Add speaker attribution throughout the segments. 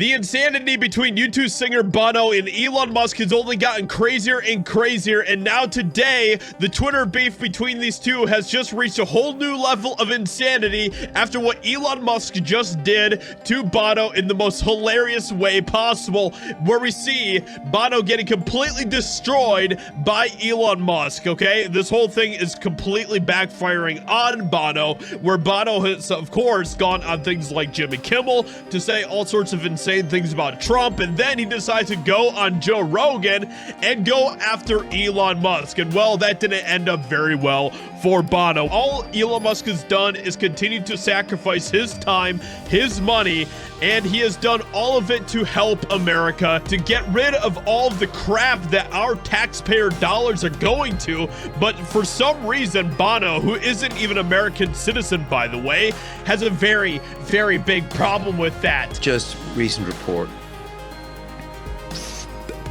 Speaker 1: The insanity between U2 singer Bono and Elon Musk has only gotten crazier and crazier, and now today, the Twitter beef between these two has just reached a whole new level of insanity after what Elon Musk just did to Bono in the most hilarious way possible, where we see Bono getting completely destroyed by Elon Musk, okay? This whole thing is completely backfiring on Bono, where Bono has, of course, gone on things like Jimmy Kimmel to say all sorts of insane things about Trump, and then he decides to go on Joe Rogan and go after Elon Musk, and well, that didn't end up very well for Bono. All Elon Musk has done is continue to sacrifice his time, his money, and he has done all of it to help America, to get rid of all of the crap that our taxpayer dollars are going to. But for some reason, Bono, who isn't even an American citizen, by the way, has a very, very big problem with that.
Speaker 2: Just recent report.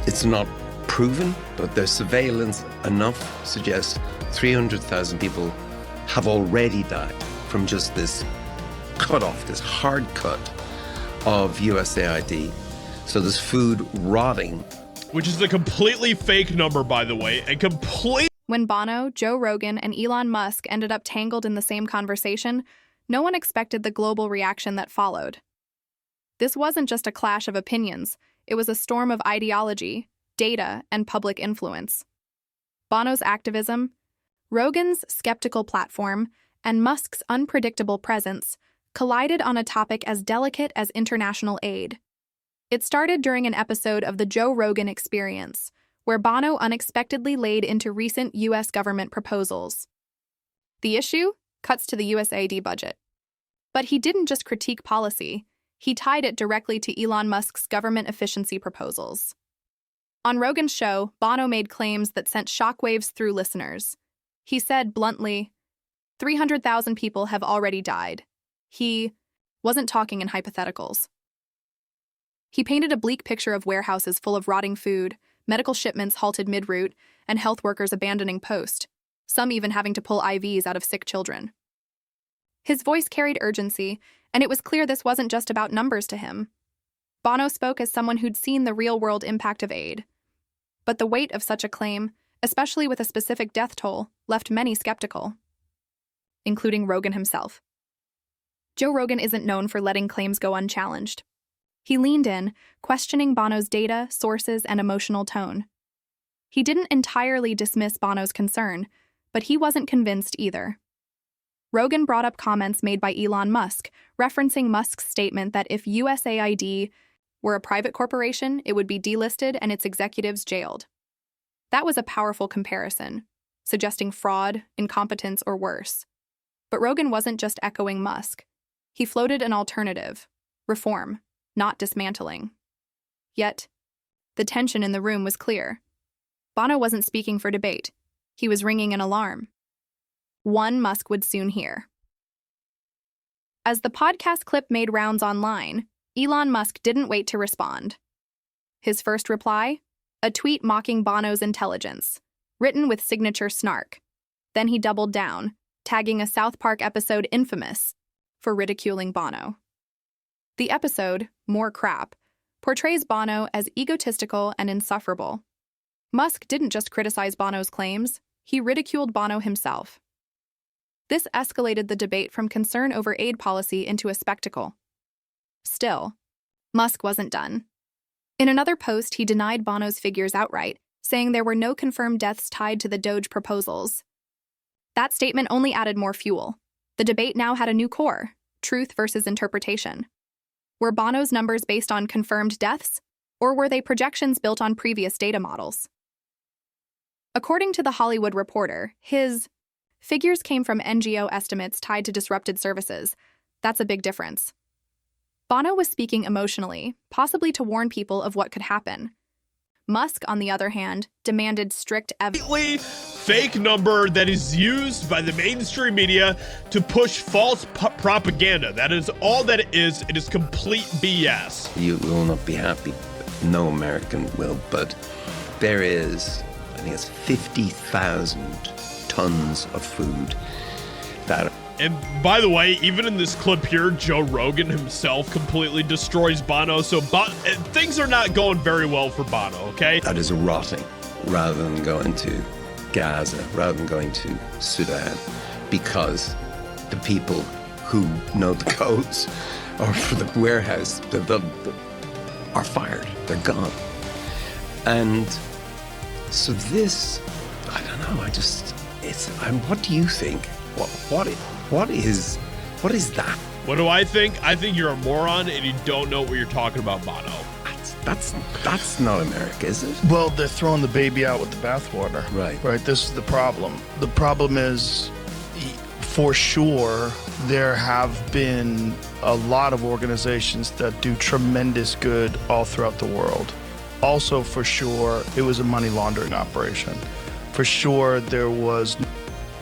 Speaker 2: It's not proven, but the surveillance enough suggests 300,000 people have already died from just this cutoff, this hard cut of USAID. So there's food rotting.
Speaker 1: Which is a completely fake number, by the way, and complete.
Speaker 3: When Bono, Joe Rogan, and Elon Musk ended up tangled in the same conversation, no one expected the global reaction that followed. This wasn't just a clash of opinions, it was a storm of ideology, data, and public influence. Bono's activism, Rogan's skeptical platform, and Musk's unpredictable presence collided on a topic as delicate as international aid. It started during an episode of the Joe Rogan Experience, where Bono unexpectedly laid into recent U.S. government proposals. The issue? Cuts to the USAID budget. But he didn't just critique policy, he tied it directly to Elon Musk's government efficiency proposals. On Rogan's show, Bono made claims that sent shockwaves through listeners. He said bluntly, 300,000 people have already died. He wasn't talking in hypotheticals. He painted a bleak picture of warehouses full of rotting food, medical shipments halted mid-route, and health workers abandoning post, some even having to pull IVs out of sick children. His voice carried urgency, and it was clear this wasn't just about numbers to him. Bono spoke as someone who'd seen the real-world impact of aid. But the weight of such a claim, especially with a specific death toll, left many skeptical, including Rogan himself. Joe Rogan isn't known for letting claims go unchallenged. He leaned in, questioning Bono's data, sources, and emotional tone. He didn't entirely dismiss Bono's concern, but he wasn't convinced either. Rogan brought up comments made by Elon Musk, referencing Musk's statement that if USAID were a private corporation, it would be delisted and its executives jailed. That was a powerful comparison, suggesting fraud, incompetence, or worse. But Rogan wasn't just echoing Musk. He floated an alternative: reform, not dismantling. Yet, the tension in the room was clear. Bono wasn't speaking for debate. He was ringing an alarm. One Musk would soon hear. As the podcast clip made rounds online, Elon Musk didn't wait to respond. His first reply? A tweet mocking Bono's intelligence, written with signature snark. Then he doubled down, tagging a South Park episode infamous for ridiculing Bono. The episode, More Crap, portrays Bono as egotistical and insufferable. Musk didn't just criticize Bono's claims, he ridiculed Bono himself. This escalated the debate from concern over aid policy into a spectacle. Still, Musk wasn't done. In another post, he denied Bono's figures outright, saying there were no confirmed deaths tied to the Doge proposals. That statement only added more fuel. The debate now had a new core: truth versus interpretation. Were Bono's numbers based on confirmed deaths, or were they projections built on previous data models? According to The Hollywood Reporter, his figures came from NGO estimates tied to disrupted services. That's a big difference. Bono was speaking emotionally, possibly to warn people of what could happen. Musk, on the other hand, demanded strict evidence.
Speaker 1: Fake number that is used by the mainstream media to push false propaganda. That is all that it is. It is complete BS.
Speaker 2: You will not be happy. No American will, but there is, I think it's 50,000 tons of food that
Speaker 1: And by the way, even in this clip here, Joe Rogan himself completely destroys Bono. So things are not going very well for Bono, okay?
Speaker 2: That is rotting rather than going to Gaza, rather than going to Sudan, because the people who know the codes or for the warehouse are fired. They're gone. And so this, I don't know, what do you think? What is that?
Speaker 1: What do I think? I think you're a moron and you don't know what you're talking about, Bono.
Speaker 2: That's not America, is it?
Speaker 4: Well, they're throwing the baby out with the bathwater. Right. This is the problem. The problem is, for sure, there have been a lot of organizations that do tremendous good all throughout the world. Also, for sure, it was a money laundering operation. For sure, there was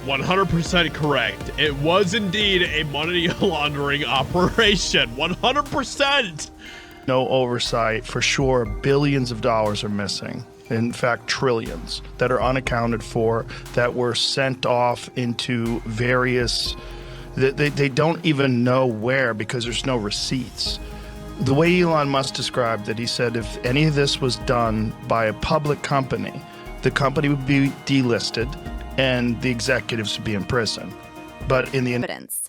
Speaker 1: 100% correct. It was indeed a money laundering operation. 100%.
Speaker 4: no oversight. For sure, billions of dollars are missing. In fact, trillions that are unaccounted for, that were sent off into various, they don't even know where because there's no receipts. The way Elon Musk described it, he said if any of this was done by a public company, the company would be delisted and the executives would be in prison. But in the
Speaker 3: evidence.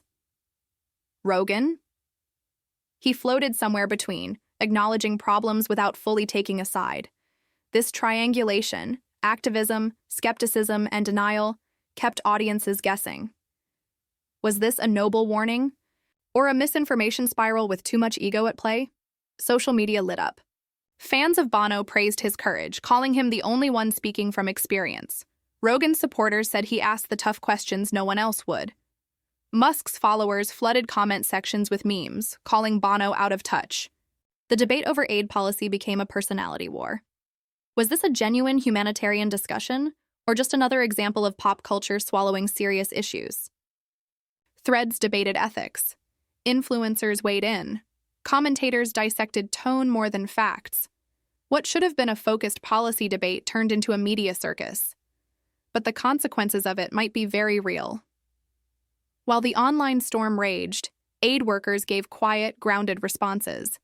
Speaker 3: Rogan? He floated somewhere between, acknowledging problems without fully taking a side. This triangulation, activism, skepticism, and denial, kept audiences guessing. Was this a noble warning? Or a misinformation spiral with too much ego at play? Social media lit up. Fans of Bono praised his courage, calling him the only one speaking from experience. Rogan's supporters said he asked the tough questions no one else would. Musk's followers flooded comment sections with memes, calling Bono out of touch. The debate over aid policy became a personality war. Was this a genuine humanitarian discussion, or just another example of pop culture swallowing serious issues? Threads debated ethics. Influencers weighed in. Commentators dissected tone more than facts. What should have been a focused policy debate turned into a media circus. But the consequences of it might be very real. While the online storm raged, aid workers gave quiet, grounded responses.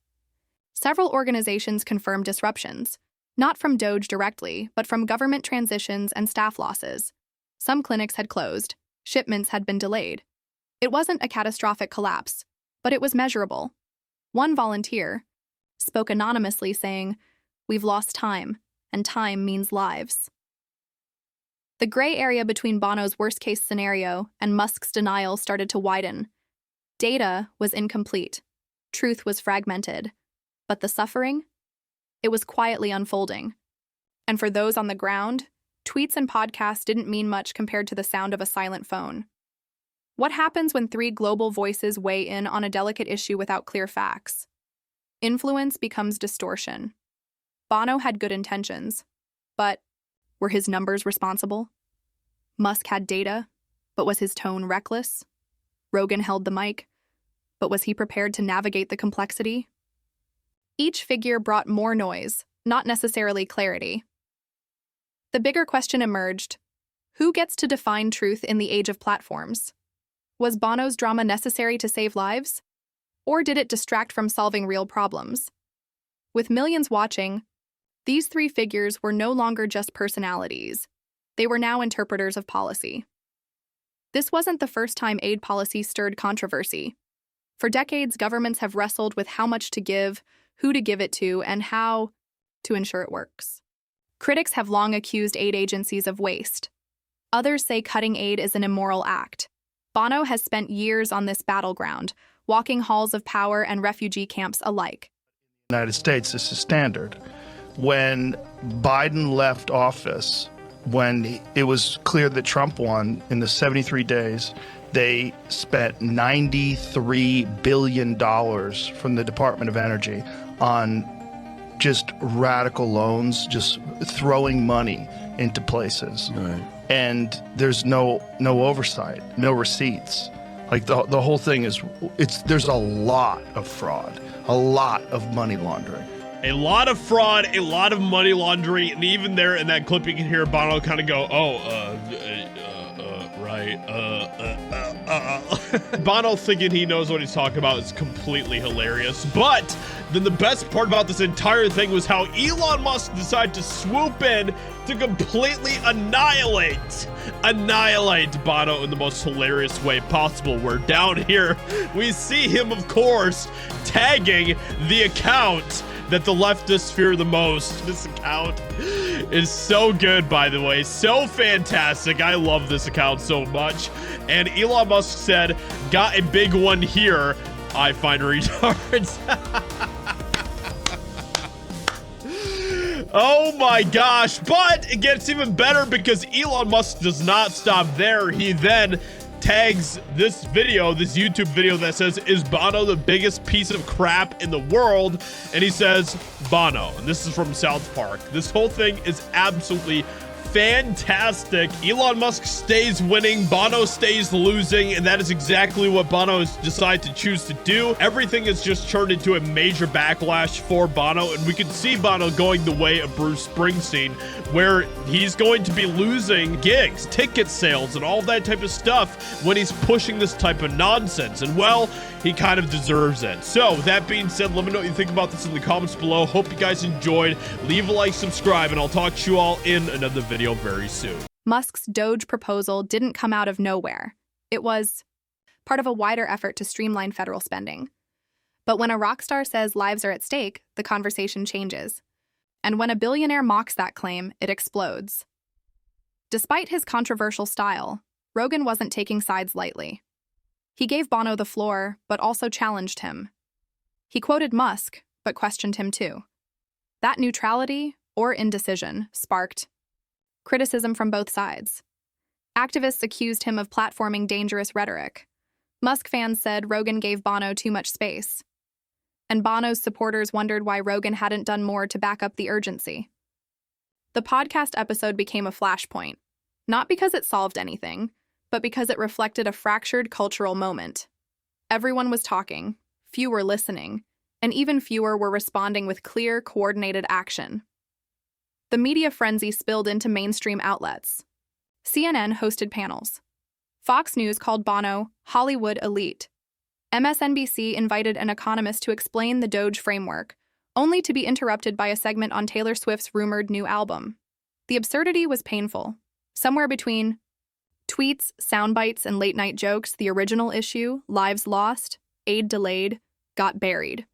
Speaker 3: Several organizations confirmed disruptions, not from Doge directly, but from government transitions and staff losses. Some clinics had closed, shipments had been delayed. It wasn't a catastrophic collapse, but it was measurable. One volunteer spoke anonymously saying, "We've lost time, and time means lives." The gray area between Bono's worst-case scenario and Musk's denial started to widen. Data was incomplete. Truth was fragmented. But the suffering? It was quietly unfolding. And for those on the ground, tweets and podcasts didn't mean much compared to the sound of a silent phone. What happens when three global voices weigh in on a delicate issue without clear facts? Influence becomes distortion. Bono had good intentions, but were his numbers responsible? Musk had data, but was his tone reckless? Rogan held the mic, but was he prepared to navigate the complexity? Each figure brought more noise, not necessarily clarity. The bigger question emerged: who gets to define truth in the age of platforms? Was Bono's drama necessary to save lives? Or did it distract from solving real problems? With millions watching, these three figures were no longer just personalities. They were now interpreters of policy. This wasn't the first time aid policy stirred controversy. For decades, governments have wrestled with how much to give, who to give it to, and how to ensure it works. Critics have long accused aid agencies of waste. Others say cutting aid is an immoral act. Bono has spent years on this battleground, walking halls of power and refugee camps alike.
Speaker 4: In the United States, this is standard. When Biden left office, when it was clear that Trump won, in the 73 days, they spent $93 billion from the Department of Energy on just radical loans, just throwing money into places.
Speaker 2: Right.
Speaker 4: And there's no oversight, no receipts. Like the whole thing is, there's a lot of fraud, a lot of money laundering.
Speaker 1: A lot of fraud, a lot of money laundering, and even there in that clip, you can hear Bono kind of go, Bono thinking he knows what he's talking about is completely hilarious. But then the best part about this entire thing was how Elon Musk decided to swoop in to completely annihilate Bono in the most hilarious way possible. Where down here, we see him, of course, tagging the account that the leftists fear the most. This account is so good, by the way. So fantastic. I love this account so much. And Elon Musk said, got a big one here. I find retards. Oh my gosh. But it gets even better because Elon Musk does not stop there. He then tags this video, this YouTube video that says, is Bono the biggest piece of crap in the world? And he says, Bono. And this is from South Park. This whole thing is absolutely fantastic. Elon Musk stays winning, Bono stays losing, and that is exactly what Bono has decided to choose to do. Everything has just turned into a major backlash for Bono, and we can see Bono going the way of Bruce Springsteen, where he's going to be losing gigs, ticket sales, and all that type of stuff when he's pushing this type of nonsense. And well, he kind of deserves it. So with that being said, let me know what you think about this in the comments below. Hope you guys enjoyed. Leave a like, subscribe, and I'll talk to you all in another video very soon.
Speaker 3: Musk's Doge proposal didn't come out of nowhere. It was part of a wider effort to streamline federal spending. But when a rock star says lives are at stake, the conversation changes. And when a billionaire mocks that claim, it explodes. Despite his controversial style, Rogan wasn't taking sides lightly. He gave Bono the floor, but also challenged him. He quoted Musk, but questioned him too. That neutrality, or indecision, sparked criticism from both sides. Activists accused him of platforming dangerous rhetoric. Musk fans said Rogan gave Bono too much space. And Bono's supporters wondered why Rogan hadn't done more to back up the urgency. The podcast episode became a flashpoint, not because it solved anything, but because it reflected a fractured cultural moment. Everyone was talking, few were listening, and even fewer were responding with clear, coordinated action. The media frenzy spilled into mainstream outlets. CNN hosted panels. Fox News called Bono Hollywood elite. MSNBC invited an economist to explain the Doge framework, only to be interrupted by a segment on Taylor Swift's rumored new album. The absurdity was painful. Somewhere between tweets, sound bites, and late-night jokes, the original issue, lives lost, aid delayed, got buried.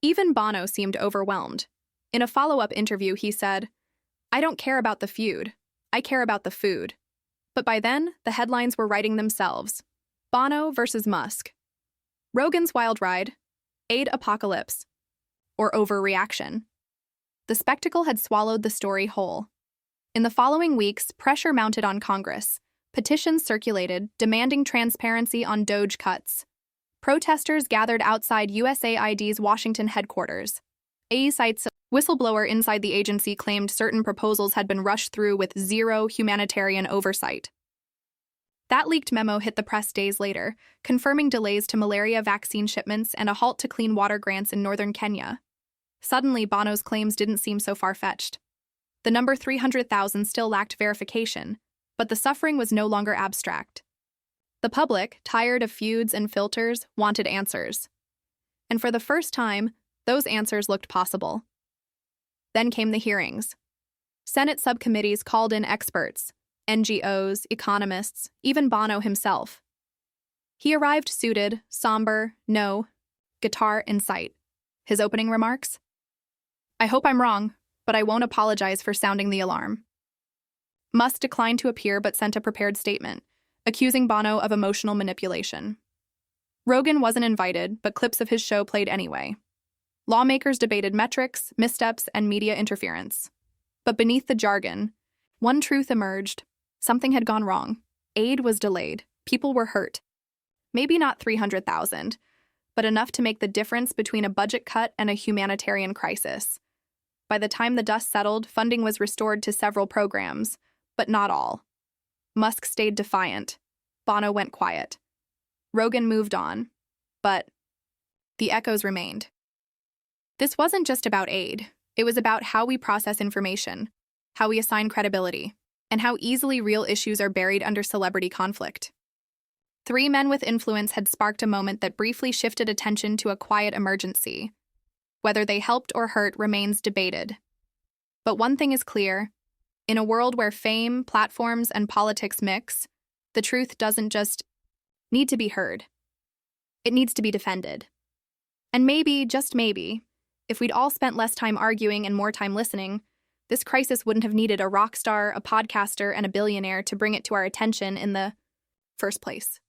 Speaker 3: Even Bono seemed overwhelmed. In a follow-up interview, he said, "I don't care about the feud. I care about the food." But by then, the headlines were writing themselves. Bono versus Musk. Rogan's wild ride. Aid apocalypse. Or overreaction. The spectacle had swallowed the story whole. In the following weeks, pressure mounted on Congress. Petitions circulated, demanding transparency on Doge cuts. Protesters gathered outside USAID's Washington headquarters. A cites whistleblower inside the agency claimed certain proposals had been rushed through with zero humanitarian oversight. That leaked memo hit the press days later, confirming delays to malaria vaccine shipments and a halt to clean water grants in northern Kenya. Suddenly, Bono's claims didn't seem so far-fetched. The number 300,000 still lacked verification, but the suffering was no longer abstract. The public, tired of feuds and filters, wanted answers. And for the first time, those answers looked possible. Then came the hearings. Senate subcommittees called in experts, NGOs, economists, even Bono himself. He arrived suited, somber, guitar in sight. His opening remarks? "I hope I'm wrong, but I won't apologize for sounding the alarm." Musk declined to appear but sent a prepared statement, accusing Bono of emotional manipulation. Rogan wasn't invited, but clips of his show played anyway. Lawmakers debated metrics, missteps, and media interference. But beneath the jargon, one truth emerged. Something had gone wrong. Aid was delayed. People were hurt. Maybe not 300,000, but enough to make the difference between a budget cut and a humanitarian crisis. By the time the dust settled, funding was restored to several programs, but not all. Musk stayed defiant. Bono went quiet. Rogan moved on, but the echoes remained. This wasn't just about aid. It was about how we process information, how we assign credibility, and how easily real issues are buried under celebrity conflict. Three men with influence had sparked a moment that briefly shifted attention to a quiet emergency. Whether they helped or hurt remains debated. But one thing is clear. In a world where fame, platforms, and politics mix, the truth doesn't just need to be heard. It needs to be defended. And maybe, just maybe, if we'd all spent less time arguing and more time listening, this crisis wouldn't have needed a rock star, a podcaster, and a billionaire to bring it to our attention in the first place.